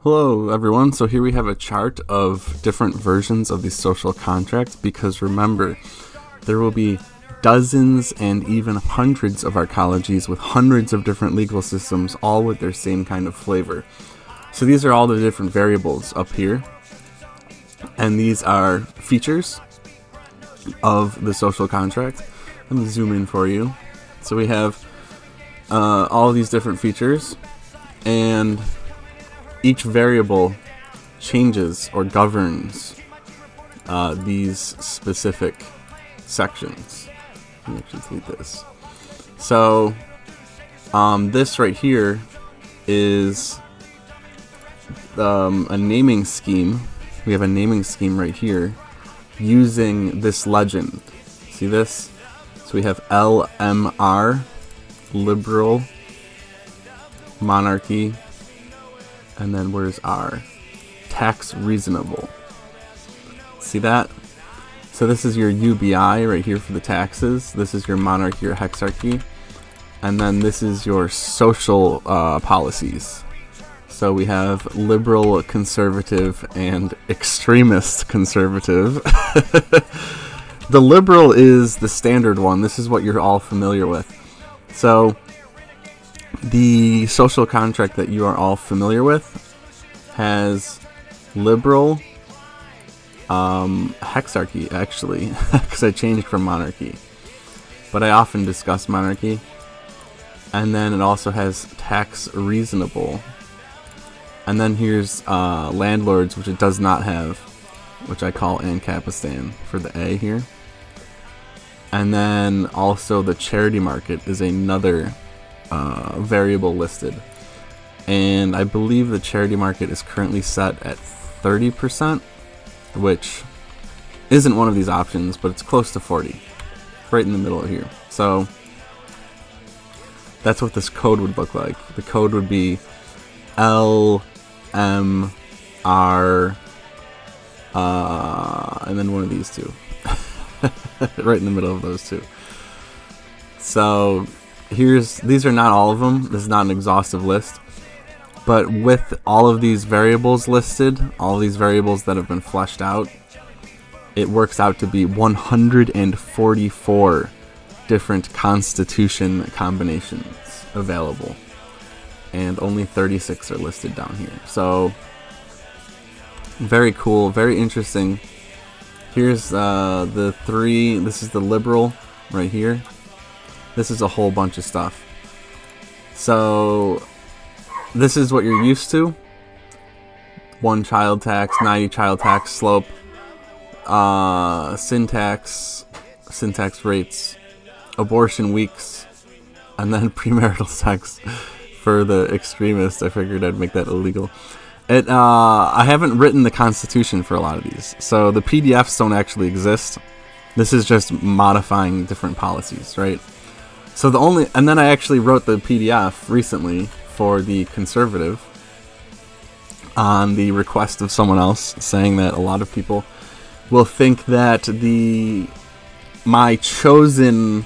Hello everyone, so here we have a chart of different versions of the social contract, because remember, there will be dozens and even hundreds of arcologies with hundreds of different legal systems, all with their same kind of flavor. So these are all the different variables up here, and these are features of the social contract. Let me zoom in for you. So we have all of these different features, and each variable changes or governs these specific sections. Let me actually delete this. So this right here is a naming scheme. We have a naming scheme right here using this legend. See this? So we have LMR, liberal, monarchy, and then where's R? Tax reasonable. See that? So this is your UBI right here for the taxes. This is your monarchy or hexarchy. And then this is your social policies. So we have liberal, conservative, and extremist conservative. The liberal is the standard one. This is what you're all familiar with. So the social contract that you are all familiar with has liberal, hexarchy actually, because I changed from monarchy, but I often discuss monarchy. And then it also has tax reasonable. And then here's landlords, which it does not have, which I call Ancapistan for the A here. And then also the charity market is another variable listed, and I believe the charity market is currently set at 30%, which isn't one of these options, but it's close to 40, right in the middle here. So that's what this code would look like. The code would be L M R and then one of these two right in the middle of those two. So these are not all of them. This is not an exhaustive list, but with all of these variables listed, all these variables that have been fleshed out, it works out to be 144 different constitution combinations available, and only 36 are listed down here. So very cool, very interesting. Here's the three. This is the liberal right here. This is a whole bunch of stuff. So this is what you're used to. 1 child tax, 90 child tax slope, syntax rates, abortion weeks, and then premarital sex for the extremists. I figured I'd make that illegal. I haven't written the Constitution for a lot of these, so the PDFs don't actually exist. This is just modifying different policies, right? So and then I actually wrote the PDF recently for the conservative on the request of someone else, saying that a lot of people will think that my chosen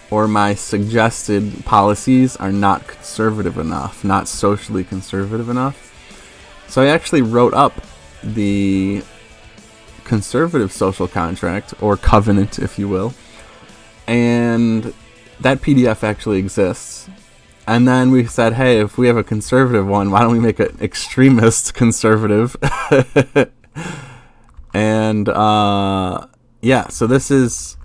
or my suggested policies are not conservative enough, not socially conservative enough. So I actually wrote up the conservative social contract, or covenant if you will, and that PDF actually exists. And then we said, hey, if we have a conservative one, why don't we make an extremist conservative? And yeah, so this is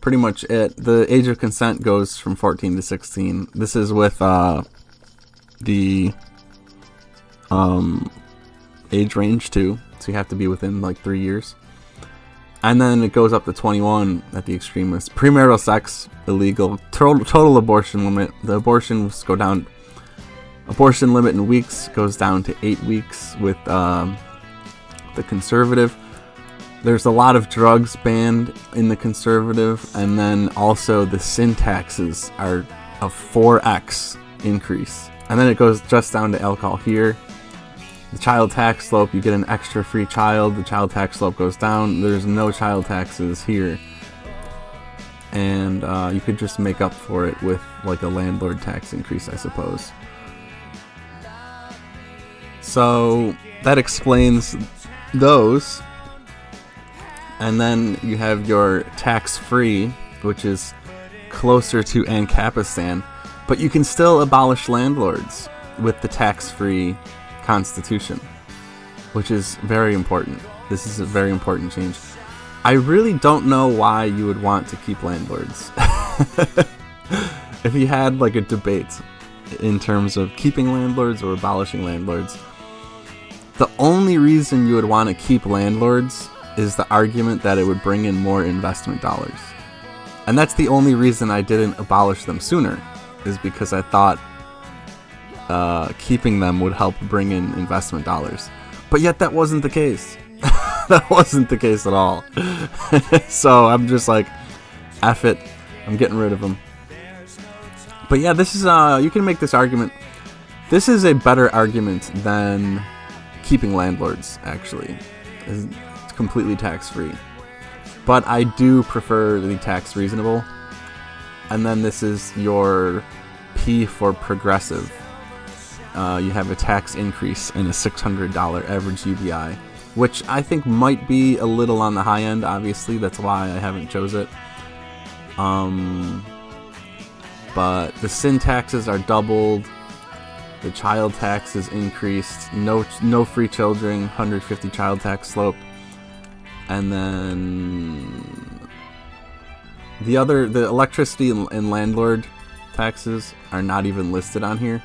pretty much it. The age of consent goes from 14 to 16. This is with the age range too, so you have to be within like 3 years. And then it goes up to 21 at the extremist. Premarital sex, illegal. Total abortion limit. The abortions go down. Abortion limit in weeks goes down to 8 weeks with the conservative. There's a lot of drugs banned in the conservative, and then also the sin taxes are a 4x increase. And then it goes just down to alcohol here. The child tax slope, you get an extra free child. The child tax slope goes down. There's no child taxes here. And you could just make up for it with like a landlord tax increase, I suppose. So that explains those. And then you have your tax-free, which is closer to Ancapistan, but you can still abolish landlords with the tax-free constitution, which is very important. This is a very important change. I really don't know why you would want to keep landlords. If you had like a debate in terms of keeping landlords or abolishing landlords, the only reason you would want to keep landlords is the argument that it would bring in more investment dollars. And that's the only reason I didn't abolish them sooner, is because I thought keeping them would help bring in investment dollars. But yet that wasn't the case. That wasn't the case at all. So I'm just like, F it, I'm getting rid of them. But yeah, this is, you can make this argument. This is a better argument than keeping landlords, actually. It's completely tax-free. But I do prefer the tax reasonable. And then this is your P for progressive. You have a tax increase and a $600 average UBI, which I think might be a little on the high end, obviously. That's why I haven't chose it. But the sin taxes are doubled. The child tax is increased. No free children, 150 child tax slope. And then the electricity and landlord taxes are not even listed on here.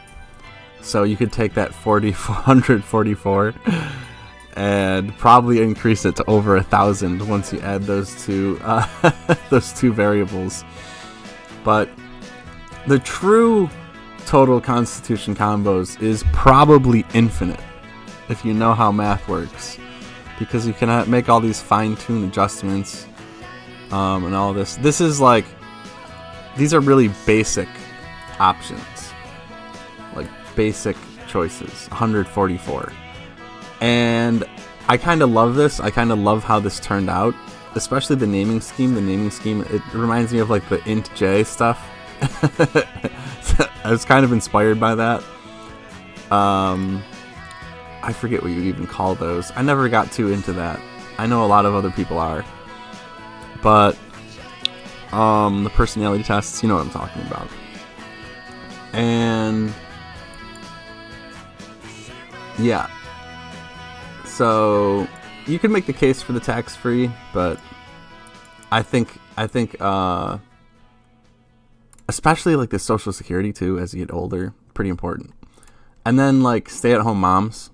So you could take that 444 and probably increase it to over 1,000 once you add those two variables. But the true total constitution combos is probably infinite if you know how math works, because you can make all these fine-tuned adjustments and all this. This is like, these are really basic options, like basic choices. 144. And I kind of love this. I kind of love how this turned out, especially the naming scheme. The naming scheme, it reminds me of like the int j stuff. I was kind of inspired by that. I forget what you even call those. I never got too into that. I know a lot of other people are. But the personality tests, you know what I'm talking about. And yeah. So you can make the case for the tax-free, but I think especially like the Social Security too, as you get older, pretty important. And then like stay-at-home moms,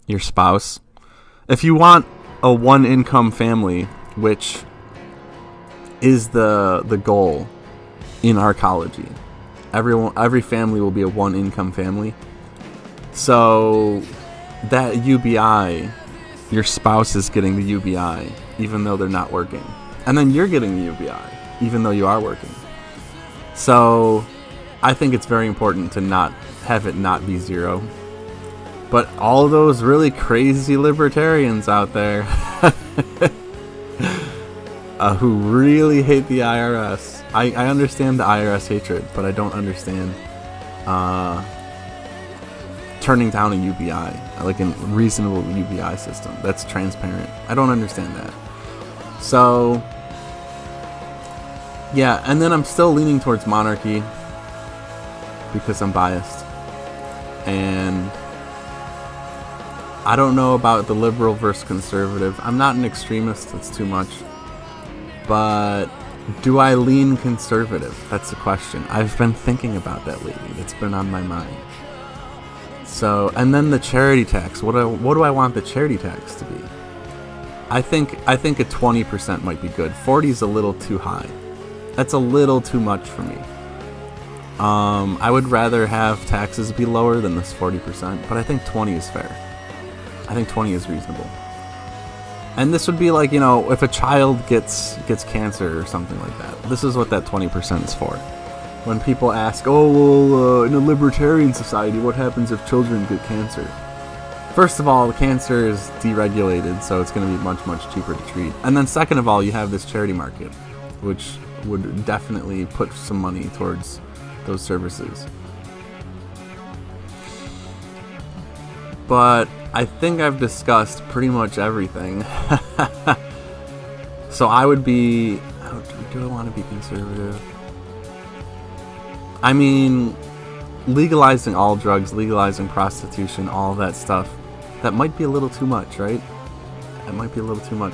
your spouse. If you want a one-income family, which is the goal in arcology, every family will be a one-income family. So that UBI, your spouse is getting the UBI even though they're not working, and then you're getting the UBI even though you are working. So I think it's very important to not have it not be zero. But all those really crazy libertarians out there who really hate the IRS. I understand the IRS hatred, but I don't understand turning down a UBI, like a reasonable UBI system that's transparent. I don't understand that. So yeah, and then I'm still leaning towards monarchy because I'm biased. And I don't know about the liberal versus conservative. I'm not an extremist, that's too much. But do I lean conservative? That's the question. I've been thinking about that lately. It's been on my mind. So, and then the charity tax. What do I want the charity tax to be? I think a 20% might be good. 40 is a little too high. That's a little too much for me. I would rather have taxes be lower than this 40%, but I think 20 is fair. I think 20 is reasonable. And this would be like, you know, if a child gets cancer or something like that. This is what that 20% is for. When people ask, oh, well, in a libertarian society, what happens if children get cancer? First of all, the cancer is deregulated, so it's going to be much, much cheaper to treat. And then second of all, you have this charity market, which would definitely put some money towards those services. but I think I've discussed pretty much everything. So I would be... do I want to be conservative? I mean, legalizing all drugs, legalizing prostitution, all that stuff, that might be a little too much, right? That might be a little too much.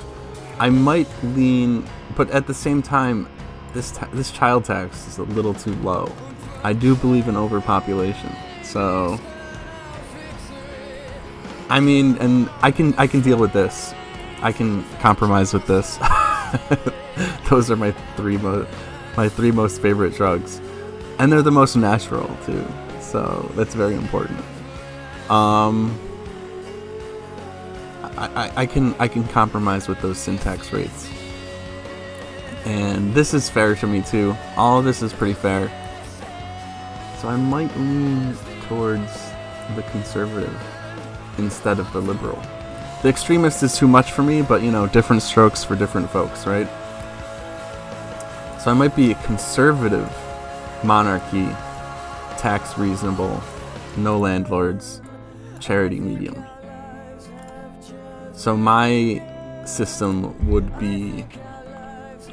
I might lean, but at the same time, this child tax is a little too low. I do believe in overpopulation, so I mean, and I can deal with this. I can compromise with this. Those are my three most favorite drugs, and they're the most natural too. So that's very important. I can compromise with those syntax rates, and this is fair to me too. All of this is pretty fair. So I might lean towards the conservative instead of the liberal. The extremist is too much for me, but you know, different strokes for different folks, right? So I might be a conservative monarchy, tax reasonable, no landlords, charity medium. So my system would be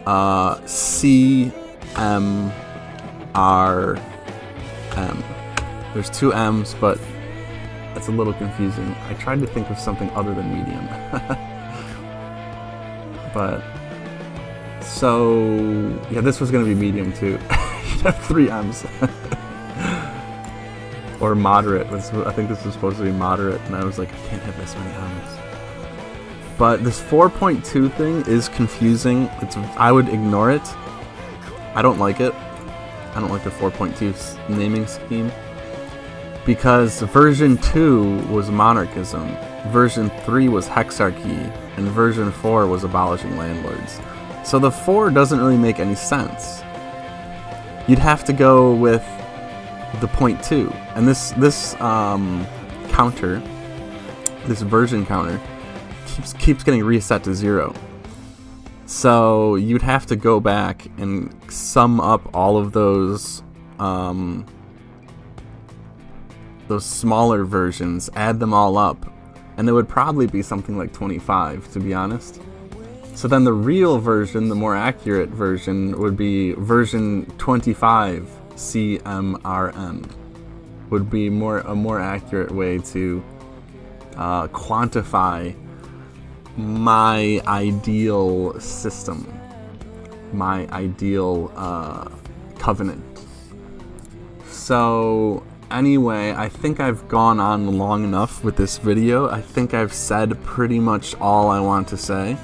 CMRM. There's two M's, but that's a little confusing. I tried to think of something other than medium. But, so, yeah, this was going to be medium too. You'd have three M's. Or moderate. I think this was supposed to be moderate, and I was like, I can't have this many M's. But this 4.2 thing is confusing. I would ignore it. I don't like it. I don't like the 4.2 naming scheme. Because version 2 was monarchism, version 3 was hexarchy, and version 4 was abolishing landlords. So the 4 doesn't really make any sense. You'd have to go with the 0.2, and this counter, this version counter, keeps getting reset to 0. So you'd have to go back and sum up all of those smaller versions, add them all up, and it would probably be something like 25, to be honest. So then the real version, the more accurate version, would be version 25 CMRM. Would be a more accurate way to quantify my ideal system, my ideal covenant. So anyway, I think I've gone on long enough with this video. I think I've said pretty much all I want to say.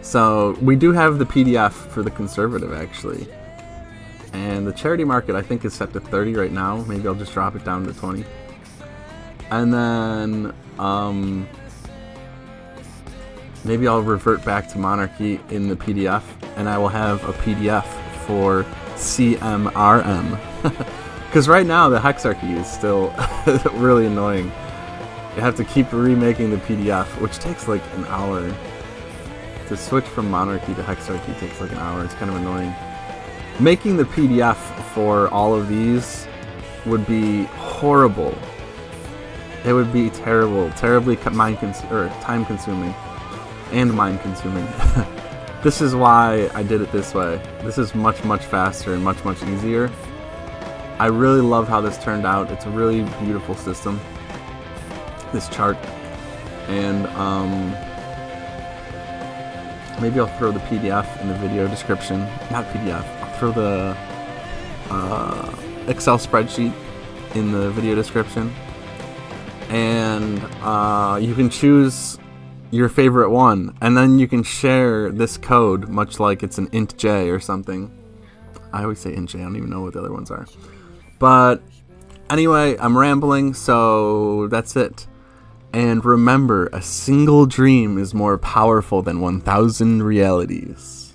So we do have the PDF for the conservative, actually. And the charity market, I think, is set to 30 right now. Maybe I'll just drop it down to 20. And then maybe I'll revert back to monarchy in the PDF, and I will have a PDF for CMRM. Because right now the hexarchy is still really annoying. You have to keep remaking the PDF, which takes like an hour. To switch from monarchy to hexarchy takes like an hour. It's kind of annoying. Making the PDF for all of these would be horrible. It would be terrible, terribly time consuming and mind consuming. This is why I did it this way. This is much, much faster and much, much easier. I really love how this turned out. It's a really beautiful system, this chart. And maybe I'll throw the PDF in the video description. Not PDF, I'll throw the Excel spreadsheet in the video description. And you can choose your favorite one, and then you can share this code, much like it's an int j or something. I always say int j, I don't even know what the other ones are. But anyway, I'm rambling, so that's it. And remember, a single dream is more powerful than 1,000 realities.